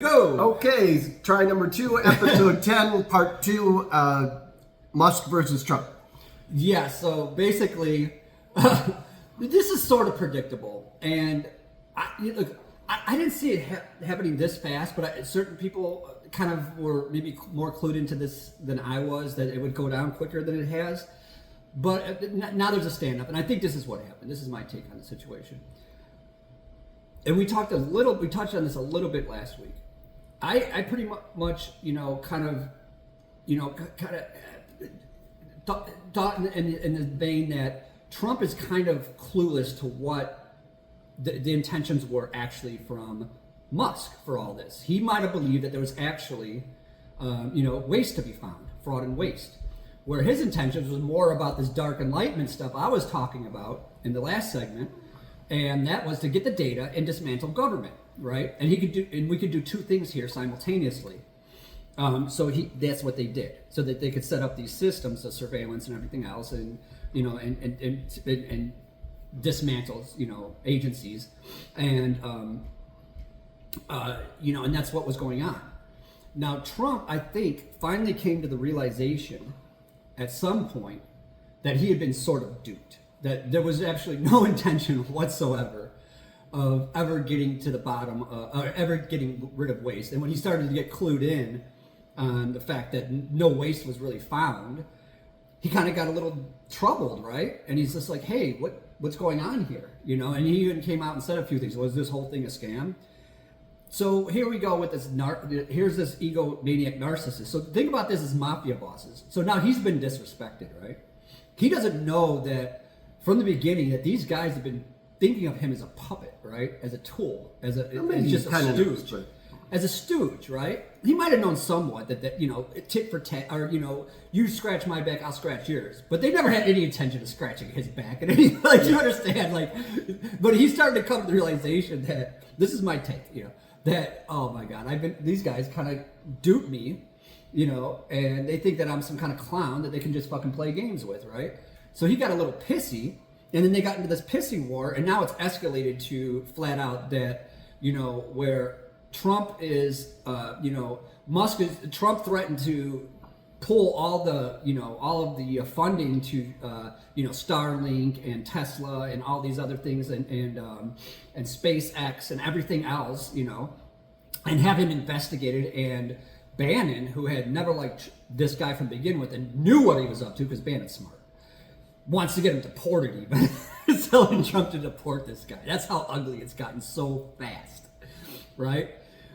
Go! Okay, try number 2, episode 10, part 2, Musk versus Trump. Yeah, so basically, this is sort of predictable. And I didn't see it happening this fast, but certain people kind of were maybe more clued into this than I was, that it would go down quicker than it has. But now there's a stand-up, and I think this is what happened. This is my take on the situation. And we touched on this a little bit last week. I pretty much, thought in the vein that Trump is kind of clueless to what the intentions were actually from Musk for all this. He might have believed that there was actually, waste to be found, fraud and waste. Where his intentions was more about this dark enlightenment stuff I was talking about in the last segment, and that was to get the data and dismantle government, right? And we could do two things here simultaneously. That's what they did, so that they could set up these systems of surveillance and everything else, and dismantle agencies, and and that's what was going on. Now Trump, I think, finally came to the realization at some point that he had been sort of duped, that there was actually no intention whatsoever of ever getting to the bottom, or ever getting rid of waste. And when he started to get clued in on the fact that no waste was really found, he kind of got a little troubled, right? And he's just like, hey, what's going on here? And he even came out and said a few things. Was this whole thing a scam? So here we go with this. Here's this egomaniac narcissist. So think about this as mafia bosses. So now he's been disrespected, right? He doesn't know that from the beginning that these guys have been thinking of him as a puppet, right? As a tool, as just a stooge. As a stooge, right? He might have known somewhat that tit for tat, or you scratch my back, I'll scratch yours. But they never had any intention of scratching his back, and you understand, but he's starting to come to the realization that this is my take, that, oh my God, these guys kind of dupe me, and they think that I'm some kind of clown that they can just fucking play games with, right? So he got a little pissy, and then they got into this pissing war, and now it's escalated to flat out that, where Trump is, Trump threatened to pull all of the funding to, Starlink and Tesla and all these other things, and SpaceX and everything else, and have him investigated. And Bannon, who had never liked this guy from begin with and knew what he was up to, because Bannon's smart, wants to get him deported even. Telling Trump to deport this guy. That's how ugly it's gotten so fast, right?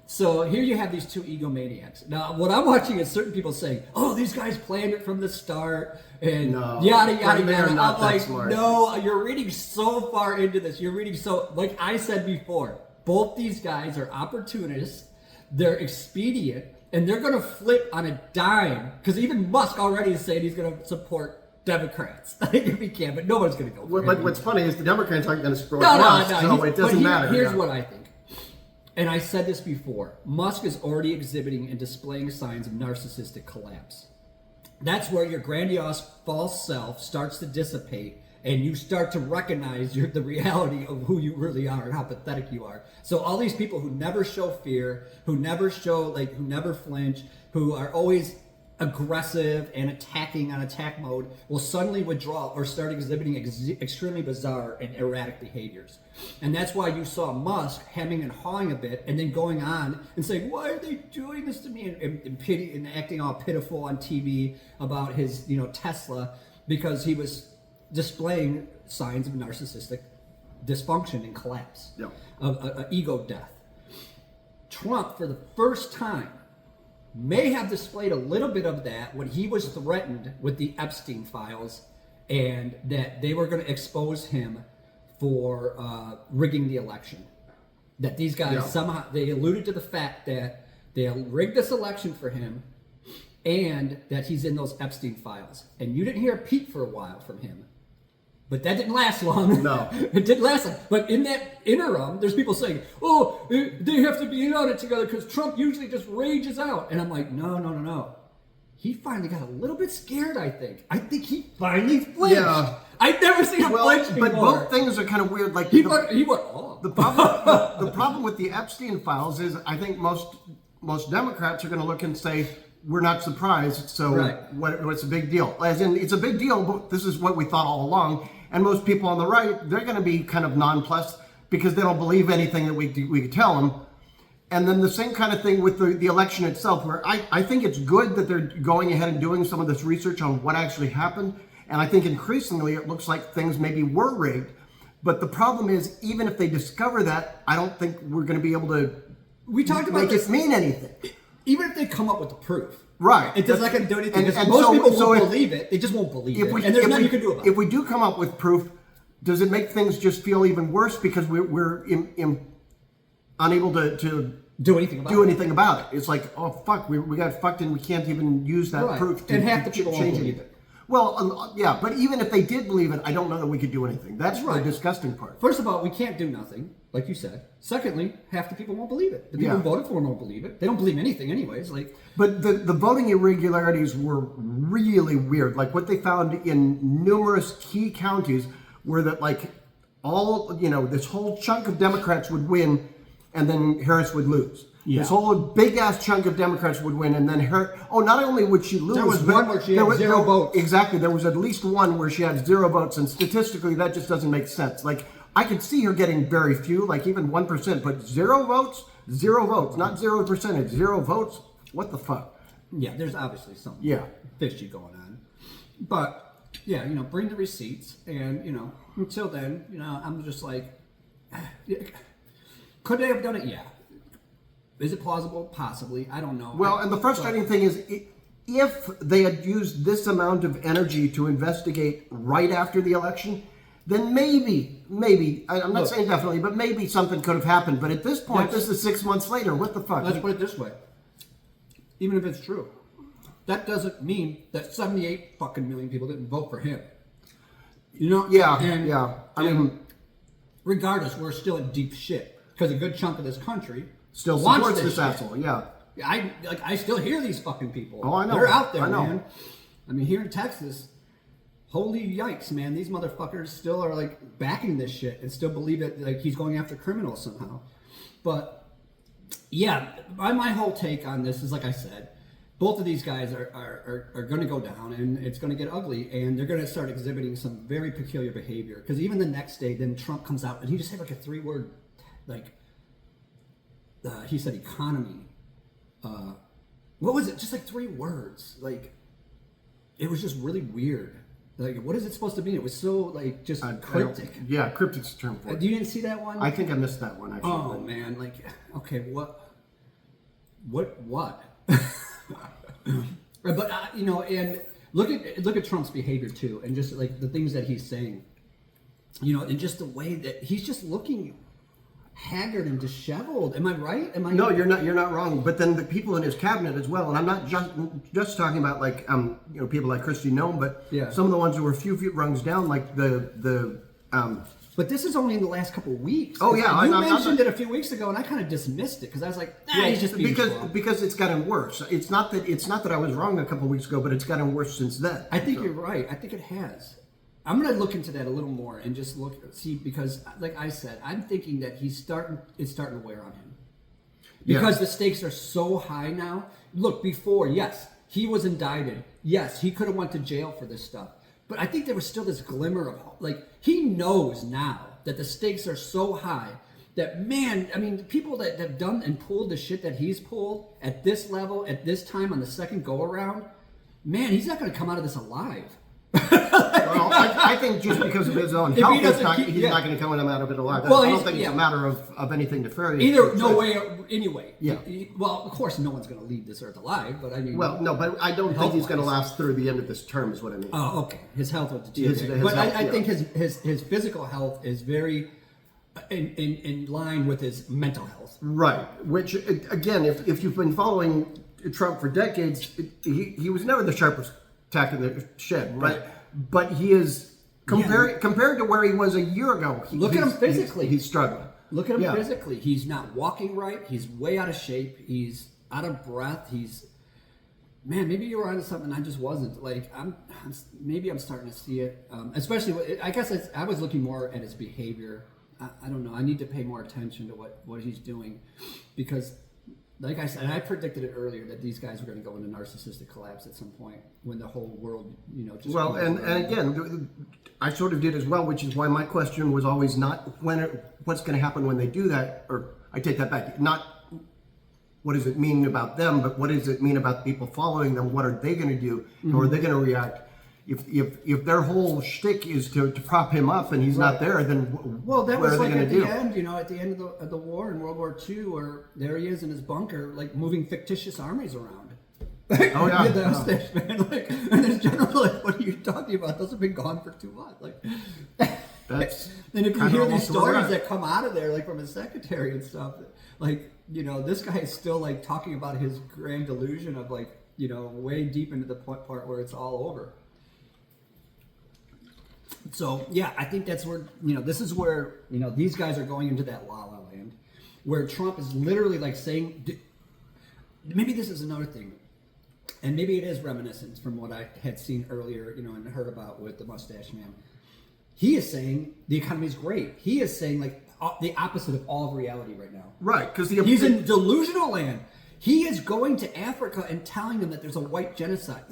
So here you have these two egomaniacs. Now, what I'm watching is certain people saying, "Oh, these guys planned it from the start," and yada yada yada. I'm like, smart. No, you're reading so far into this. You're reading so, like I said before, both these guys are opportunists. They're expedient, and they're going to flip on a dime. Because even Musk already is saying he's going to support Democrats. I think if he can, but nobody's going to go for But what's funny is the Democrats aren't going to support Musk, so it doesn't matter. Here's what I think. And I said this before, Musk is already exhibiting and displaying signs of narcissistic collapse. That's where your grandiose false self starts to dissipate, and you start to recognize the reality of who you really are and how pathetic you are. So all these people who never show fear, who never flinch, who are always aggressive and attacking on attack mode, will suddenly withdraw or start exhibiting extremely bizarre and erratic behaviors. And that's why you saw Musk hemming and hawing a bit, and then going on and saying, "Why are they doing this to me?" and acting all pitiful on TV about his, Tesla, because he was displaying signs of narcissistic dysfunction and collapse, of ego death. Trump, for the first time, may have displayed a little bit of that when he was threatened with the Epstein files, and that they were going to expose him for rigging the election. That these guys somehow, they alluded to the fact that they rigged this election for him, and that he's in those Epstein files. And you didn't hear a peep for a while from him. But that didn't last long. No. It didn't last long. But in that interim, there's people saying, "Oh, they have to be in on it together because Trump usually just rages out." And I'm like, no. He finally got a little bit scared, I think. I think he finally flinched. Yeah. I've never seen him flinch before. But both things are kind of weird. Like he went, "Oh." Well, the problem with the Epstein files is I think most Democrats are going to look and say, we're not surprised, so Right. what's the big deal? As in, it's a big deal, but this is what we thought all along. And most people on the right, they're going to be kind of nonplussed because they don't believe anything that we could tell them. And then the same kind of thing with the election itself, where I think it's good that they're going ahead and doing some of this research on what actually happened. And I think increasingly it looks like things maybe were rigged. But the problem is, even if they discover that, I don't think we're going to be able to make it mean anything. Even if they come up with the proof. Right. It doesn't do anything. Because most people won't believe it. They just won't believe it. And there's nothing you can do about it. If we do come up with proof, does it make things just feel even worse because we're unable to do anything about it? It's like, oh, fuck, we got fucked and we can't even use that proof to and half the people won't change believe it. Well, yeah, but even if they did believe it, I don't know that we could do anything. That's the disgusting part. First of all, we can't do nothing, like you said. Secondly, half the people won't believe it. The people who voted for him won't believe it. They don't believe anything anyways. But the voting irregularities were really weird. Like what they found in numerous key counties were that this whole chunk of Democrats would win and then Harris would lose. Yeah. This whole big ass chunk of Democrats would win, and then not only would she lose, there was one where she had 0 votes. Exactly, there was at least one where she had 0 votes, and statistically that just doesn't make sense. Like I could see her getting very few, like even 1%, but 0 votes, not 0%, it's 0 votes. What the fuck? Yeah, there's obviously something fishy going on, but yeah, bring the receipts, and until then, I'm just like, could they have done it? Yeah. Is it plausible? Possibly. I don't know. Well, and the frustrating thing is, if they had used this amount of energy to investigate right after the election, then maybe, I'm not saying definitely, but maybe something could have happened. But at this point, this is 6 months later. What the fuck? Let's put it this way. Even if it's true, that doesn't mean that 78 fucking million people didn't vote for him. Yeah. I mean, regardless, we're still in deep shit because a good chunk of this country still supports this asshole, yeah. I still hear these fucking people. Oh, I know. They're out there, I know. man. I mean, here in Texas, holy yikes, man. These motherfuckers still are backing this shit and still believe that he's going after criminals somehow. But yeah, my whole take on this is, like I said, both of these guys are going to go down, and it's going to get ugly, and they're going to start exhibiting some very peculiar behavior. Because even the next day, then Trump comes out and he just had a 3-word he said economy. What was it? Just 3 words. It was just really weird. What is it supposed to mean? It was so just cryptic. Cryptic's the term for it. You didn't see that one? I think I missed that one actually. Oh man, okay, what? But and look at Trump's behavior too, and just the things that he's saying. And just the way that he's just looking haggard and disheveled. Am I right? No, you're not. You're not wrong. But then the people in his cabinet as well, and I'm not just talking about people like Kristi Noem, but some of the ones who were a few rungs down, like the. But this is only in the last couple of weeks. Oh yeah, you mentioned it a few weeks ago, and I kind of dismissed it because I was like, he's just being because it's gotten worse. It's not that I was wrong a couple of weeks ago, but it's gotten worse since then. I think you're right. I think it has. I'm going to look into that a little more and just see, because like I said, I'm thinking that it's starting to wear on him. Because the stakes are so high now. Look, before, yes, he was indicted. Yes, he could have went to jail for this stuff. But I think there was still this glimmer of, he knows now that the stakes are so high that, man, I mean, people that have done and pulled the shit that he's pulled at this level, at this time on the second go around, man, he's not going to come out of this alive. Well, I think just because of his own health, he's not going to come out of it alive. Well, I don't think it's a matter of anything nefarious. Either, no way, anyway. Yeah. Well, of course, no one's going to leave this earth alive, but I mean... Well, no, but I don't think he's going to last through the end of this term, is what I mean. Oh, okay. His health will deteriorate. But I think his physical health is very in line with his mental health. Right. Which, again, if you've been following Trump for decades, he was never the sharpest tack in the shed, right? But he is compared to where he was a year ago. Look at him physically; he's struggling. Look at him physically. He's not walking right. He's way out of shape. He's out of breath. Man, maybe you were onto something. I just wasn't. Maybe I'm starting to see it. Especially, I guess I was looking more at his behavior I don't know. I need to pay more attention to what he's doing, because, like I said, I predicted it earlier that these guys were going to go into narcissistic collapse at some point when the whole world, just well, and again, I sort of did as well, which is why my question was always not what's going to happen when they do that, or I take that back, not what does it mean about them, but what does it mean about the people following them? What are they going to do? How are they going to react? If their whole shtick is to prop him up and he's not there, then that what was are like they at going to the do? end, at the end of the war in World War II, where there he is in his bunker, like moving fictitious armies around. Oh yeah, the mustache man, and this general, what are you talking about? Those have been gone for 2 months. That's and if you kind hear of these almost where we're stories at. that come out of there, like from his secretary and stuff, this guy is still talking about his grand delusion of way deep into the part where it's all over. So yeah, I think that's where this is where these guys are going into that la la land, where Trump is literally saying, maybe this is another thing, and maybe it is reminiscent from what I had seen earlier, and heard about with the mustache man. He is saying the economy is great. He is saying the opposite of all of reality right now. Right, because he's in delusional land. He is going to Africa and telling them that there's a white genocide.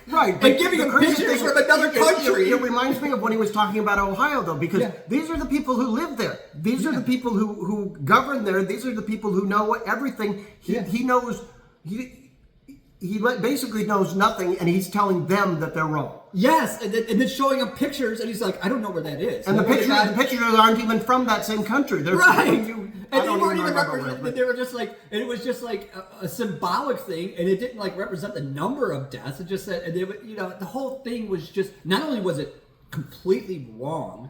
Right, and giving them pictures from another country. It reminds me of when he was talking about Ohio, though, because these are the people who live there. These are the people who govern there. These are the people who know everything. He knows. He basically knows nothing, and he's telling them that they're wrong. Yes, and then showing them pictures, and he's like, I don't know where that is. And the pictures aren't even from that same country. They're right. And they weren't even represented. They were just and it was just a symbolic thing, and it didn't represent the number of deaths. It just said, and the whole thing was just, not only was it completely wrong,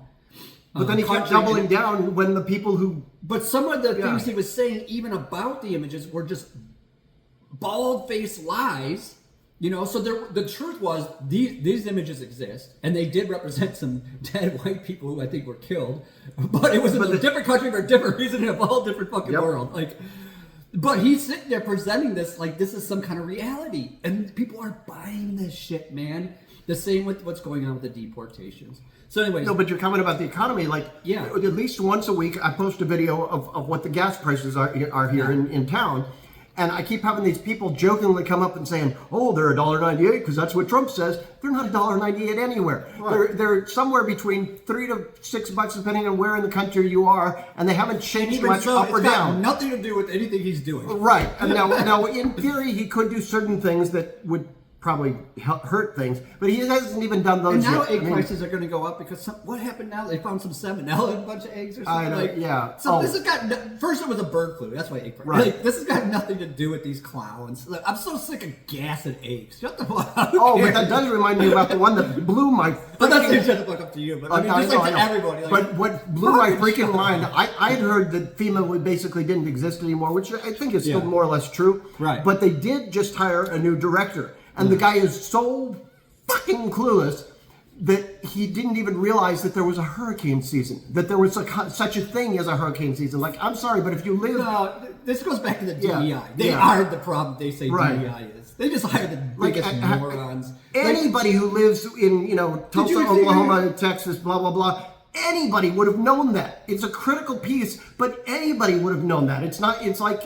but then he kept doubling down when the people who. But some of the things he was saying, even about the images, were just bald-faced lies. So the truth was these images exist, and they did represent some dead white people who I think were killed, but it was in a different country for a different reason in a whole different fucking world. But he's sitting there presenting this like this is some kind of reality, and people are buying this shit, man. The same with what's going on with the deportations. So anyways. No, but you're comment about the economy. At least once a week, I post a video of what the gas prices are here in town. And I keep having these people jokingly come up and saying, "Oh, they're $1.98 because that's what Trump says." They're not $1.98 anywhere. Right. They're somewhere between $3 to $6 depending on where in the country you are, and they haven't changed much up or down. Nothing to do with anything he's doing. Right. And now, in theory, he could do certain things that would probably hurt things, but he hasn't even done those yet. And now egg prices are going to go up because what happened now? They found some salmonella in a bunch of eggs or something. I know, So this has got, first it was a bird flu. That's why egg prices. Right. This has got nothing to do with these clowns. I'm so sick of gas and eggs. Shut the fuck up. But that does remind me about the one that blew my. But that's not shut the fuck up to you. But I mean, to everybody. But what blew my freaking mind, I had heard that FEMA basically didn't exist anymore, which I think is still more or less true. Right. But they did just hire a new director. And the guy is so fucking clueless that he didn't even realize that there was a hurricane season, that there was such a thing as a hurricane season. I'm sorry, but if you live... No, this goes back to the DEI. They are the problem they say DEI is. They just hire the biggest morons. Anybody who lives in, Tulsa, Oklahoma, Texas, blah, blah, blah, anybody would have known that. It's a critical piece, but anybody would have known that. It's not, it's like...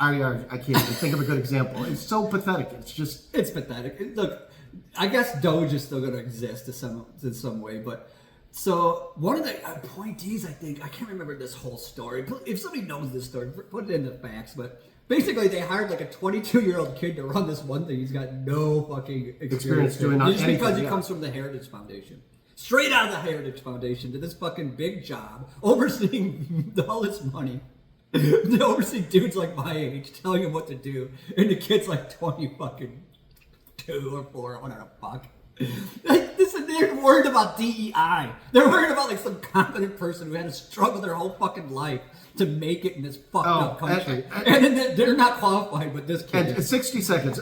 I can't even think of a good example. It's so pathetic. It's pathetic. Look, I guess Doge is still going to exist in some way, but so one of the appointees, I can't remember this whole story. If somebody knows this story, put it in the facts, but basically they hired a 22-year-old kid to run this one thing. He's got no fucking experience doing anything. Just because he comes from the Heritage Foundation. Straight out of the Heritage Foundation to this fucking big job, overseeing all this money. To oversee dudes like my age telling him what to do, and the kid's 20 fucking 2 or 4, whatever the fuck. They're worried about DEI. They're worried about some competent person who had to struggle their whole fucking life to make it in this fucked up country, and then they're not qualified, but this kid. And 60 seconds.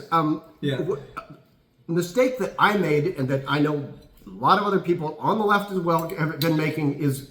Mistake that I made, and that I know a lot of other people on the left as well have been making, is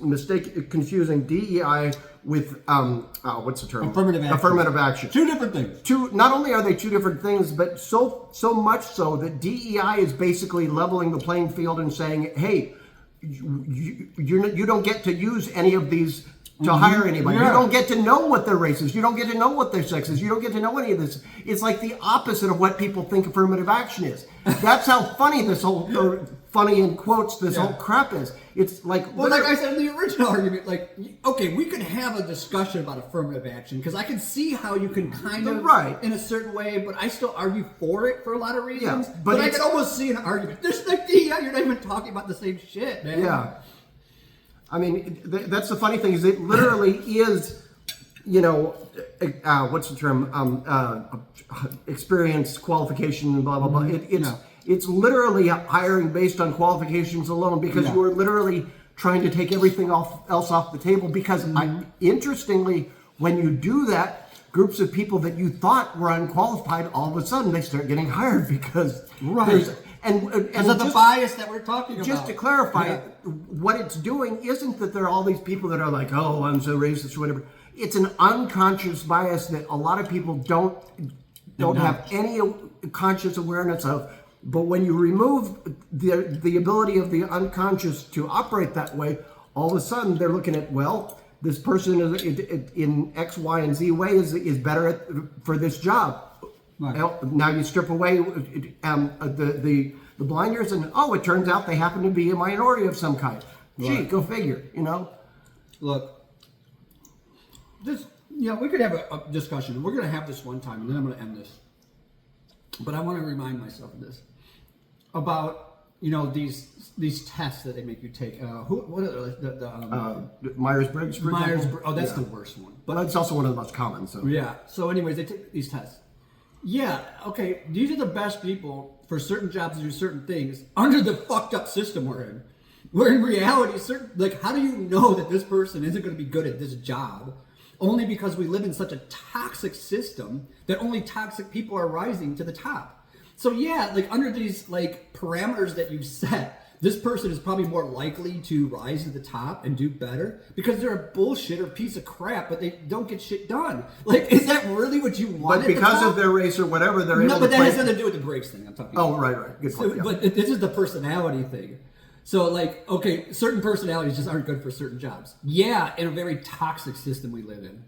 confusing DEI with what's the term? Affirmative action. Two different things. Not only are they two different things, but so much so that DEI is basically leveling the playing field and saying, hey, you don't get to use any of these to hire anybody. Yeah. You don't get to know what their race is. You don't get to know what their sex is. You don't get to know any of this. It's like the opposite of what people think affirmative action is. That's how funny this whole, or funny in quotes, this whole crap is. It's like, well, like I said in the original argument, like, okay, we could have a discussion about affirmative action because I can see how you can kind of, in a certain way, but I still argue for it for a lot of reasons. Yeah, but I can almost see an argument. There's like, yeah, you're not even talking about the same shit, man. Yeah. I mean, that's the funny thing is it literally is, what's the term? Experience, qualification, blah, blah, blah. It's literally hiring based on qualifications alone because you're literally trying to take everything else off the table because interestingly, when you do that, groups of people that you thought were unqualified, all of a sudden they start getting hired because and the bias that we're talking about. Just to clarify, what it's doing isn't that there are all these people that are like, oh, I'm so racist or whatever. It's an unconscious bias that a lot of people don't have any conscious awareness of. But when you remove the ability of the unconscious to operate that way, all of a sudden they're looking at, well, this person is in X, Y, and Z way is better for this job. Right. Now you strip away the blinders, and it turns out they happen to be a minority of some kind. Gee, go figure. Look, this we could have a discussion. We're going to have this one time, and then I'm going to end this. But I want to remind myself of this about these tests that they make you take. What are Myers-Briggs? Myers-Briggs. Oh, that's the worst one. But that's also one of the most common. So yeah. So anyways, they take these tests. Yeah, okay, these are the best people for certain jobs to do certain things under the fucked up system we're in. Where in reality, how do you know that this person isn't going to be good at this job? Only because we live in such a toxic system that only toxic people are rising to the top. So yeah, under these parameters that you've set, this person is probably more likely to rise to the top and do better because they're a bullshit or piece of crap, but they don't get shit done. Is that really what you want? But because of their race or whatever, they're able to. No, but that has nothing to do with the breaks thing I'm talking about. Oh, right. Good point. But this is the personality thing. So, okay, certain personalities just aren't good for certain jobs. Yeah, in a very toxic system we live in.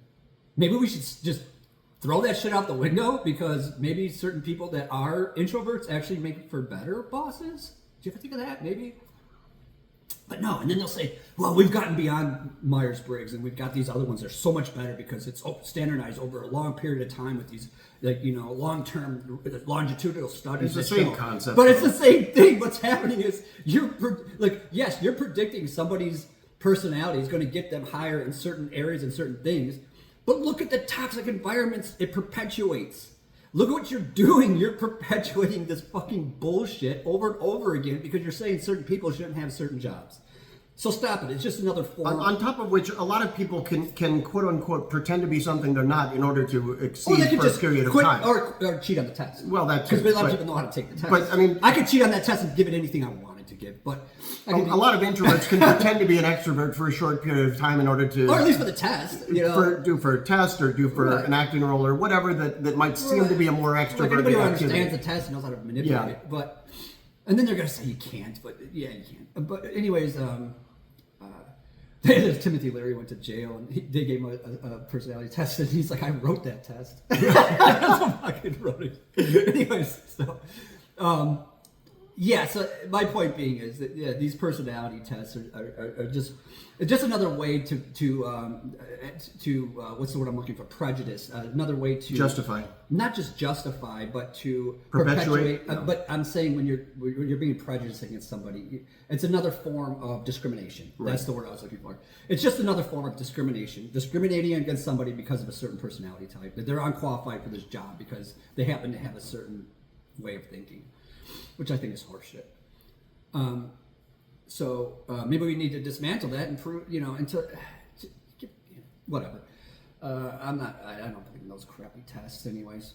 Maybe we should just throw that shit out the window because maybe certain people that are introverts actually make for better bosses. Do you ever think of that? Maybe. But no, and then they'll say, well, we've gotten beyond Myers-Briggs and we've got these other ones that are so much better because it's standardized over a long period of time with these, long-term longitudinal studies. It's the same concept. But it's the same thing. What's happening is you're predicting somebody's personality is going to get them higher in certain areas and certain things. But look at the toxic environments it perpetuates. Look at what you're doing. You're perpetuating this fucking bullshit over and over again because you're saying certain people shouldn't have certain jobs. So stop it. It's just another form. On top of which, a lot of people can quote unquote pretend to be something they're not in order to exceed for a period of time. Or cheat on the test. Well, that's because a lot of people know how to take the test. But I mean, I could cheat on that test and give it anything I wanted to give. But a lot of introverts can pretend to be an extrovert for a short period of time in order to, or at least for the test, do for a test or do for an acting role or whatever that might seem to be a more extroverted anybody who activity. understands the test knows how to manipulate it. But and then they're gonna say you can't. But yeah, you can. But anyways, Timothy Leary went to jail and they gave him a personality test and he's like, I wrote that test. I fucking wrote it. Anyways, so so my point being is that these personality tests are just another way to what's the word I'm looking for? Prejudice. Another way to justify. Not just justify, but to perpetuate. But I'm saying when you're being prejudiced against somebody, it's another form of discrimination. Right. That's the word I was looking for. It's just another form of discrimination. Discriminating against somebody because of a certain personality type. That they're unqualified for this job because they happen to have a certain way of thinking, which I think is horseshit. So maybe we need to dismantle that and prove, whatever. I don't believe in those crappy tests anyways.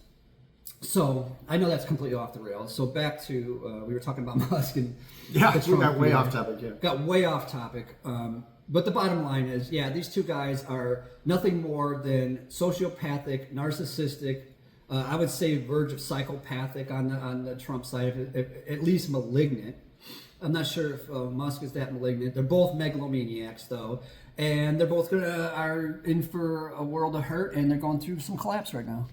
So I know that's completely off the rails. So back to, we were talking about Musk and we got way off topic. Yeah. Got way off topic. But the bottom line is, these two guys are nothing more than sociopathic, narcissistic, I would say verge of psychopathic on the Trump side, at least malignant. I'm not sure if Musk is that malignant. They're both megalomaniacs, though, and they're both are in for a world of hurt, and they're going through some collapse right now.